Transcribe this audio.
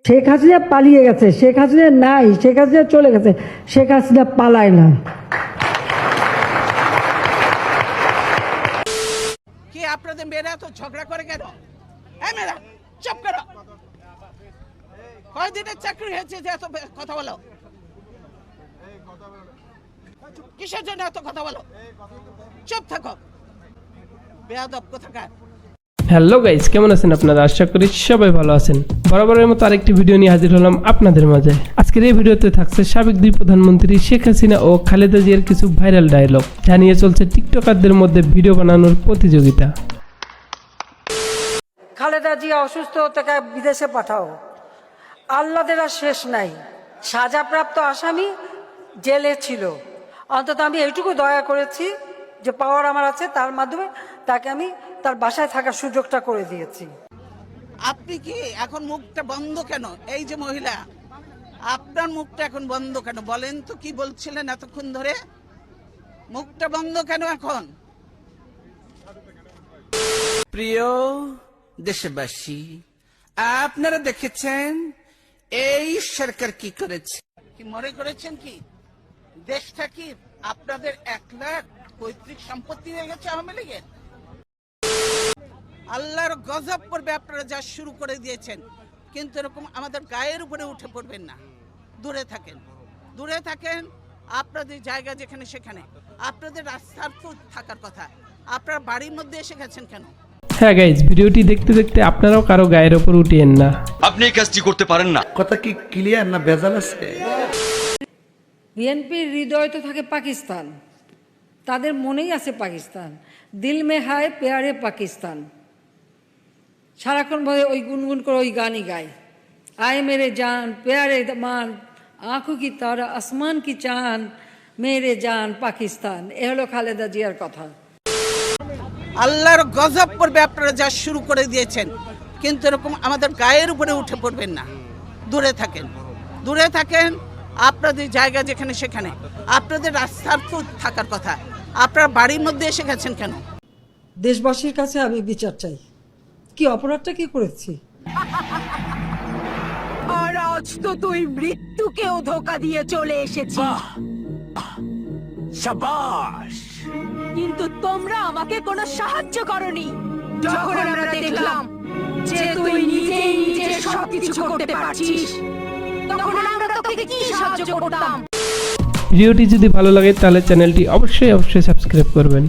শেখ হাসিনা পালিয়ে গেছে, শেখ হাসিনা নাই, শেখ হাসিনা চলে গেছে, শেখ হাসিনা পালায় না। কি আপনাদের মেয়েরা তো ঝগড়া করে কেন? মেয়েরা চুপ করো। কয়দিনের চাকরি হয়েছে যে এত কথা বলো? কিসের জন্য এত কথা বলো? চুপ থাকো, বেয়াদব কোথাকার। হ্যালো গাইস, কেমন আছেন আপনারা? আশা করি সবাই ভালো আছেন। বরাবরের মতো আরেকটি ভিডিও নিয়ে হাজির হলাম আপনাদের মাঝে। আজকের এই ভিডিওতে থাকছে সাবেক দুই প্রধানমন্ত্রী শেখ হাসিনা ও খালেদা জিয়ার কিছু ভাইরাল ডায়লগ, যা নিয়ে চলছে টিকটকারদের মধ্যে ভিডিও বানানোর প্রতিযোগিতা। খালেদা জিয়া অসুস্থ, তাকে বিদেশে পাঠাও। আল্লাদের আর শেষ নাই। সাজাপ্রাপ্ত আসামি জেলে ছিল, অন্তত আমি এইটুকু দয়া করেছি যে পাওয়ার আমার আছে, তার মাধ্যমে তাকে আমি তার বাসায় থাকার সুযোগটা করে দিয়েছি। আপনি কি এখন মুখটা বন্ধ কেন? এই যে মহিলা, আপনার মুখটা এখন বন্ধ কেন বলেন তো? কি বলছিলেন এতক্ষণ ধরে? মুখটা বন্ধ কেন এখন? প্রিয় দেশবাসী, আপনারা দেখেছেন এই সরকার কি করেছে। কি মনে করেছেন কি দেশটা কি আপনাদের 1 লাখ পৈতৃক সম্পত্তি হয়ে গেছে আওয়ামী লীগের? আল্লাহর গজব পড়বে আপনারা যা শুরু করে দিয়েছেন। কিন্তু এরকম আমাদের গায়ের উপরে উঠে পড়বেন না। দূরে থাকেন, দূরে থাকেন। আপনাদের জায়গা যেখানে সেখানে, আপনাদের রাস্তার তো থাকার কথা। আপনার বাড়ির মধ্যে এসে গেছেন কেন? হ্যাঁ গাইজ, ভিডিওটি দেখতে দেখতে আপনারাও কারো গায়ের ওপর উঠিয়েন না। আপনি এই কাজটি করতে পারেন না। কথা কি ক্লিয়ার না ভেজাল আছে? বিএনপির হৃদয় তো থাকে পাকিস্তান, তাদের মনেই আছে পাকিস্তান। দিল মে হায় প্যারে পাকিস্তান, সারাক্ষণ ভাবে ওই গুনগুন করে ওই গানই গায়। আয় মেরে জান প্যারে মান, আঁখো কি তারা আসমান কি চান, মেরে জান পাকিস্তান। এ হলো খালেদা জিয়ার কথা। আল্লাহর গজব পড়বে আপনারা যা শুরু করে দিয়েছেন। কিন্তু এরকম আমাদের গায়ের উপরে উঠে পড়বেন না। দূরে থাকেন, দূরে থাকেন। আপনাদের জায়গা যেখানে সেখানে, আপনাদের রাস্তার তো থাকার কথা। আপনার বাড়ির মধ্যে এসে গেছেন কেন? দেশবাসীর কাছে আমি বিচার চাই, কি অপরাধটা কি করেছি। আর আজ তো তুই মৃত্যুকেও ধোকা দিয়ে চলে এসেছিস। শাবাশ। কিন্তু তোমরা আমাকে কোনো সাহায্য করনি। যখন আমরা দেখলাম যে তুই নিজেই নিজে সবকিছু করতে পারছিস, তখন আমরা তোকে কি সাহায্য করতাম? ভিডিওটি যদি ভালো লাগে তাহলে চ্যানেলটি অবশ্যই সাবস্ক্রাইব করবেন।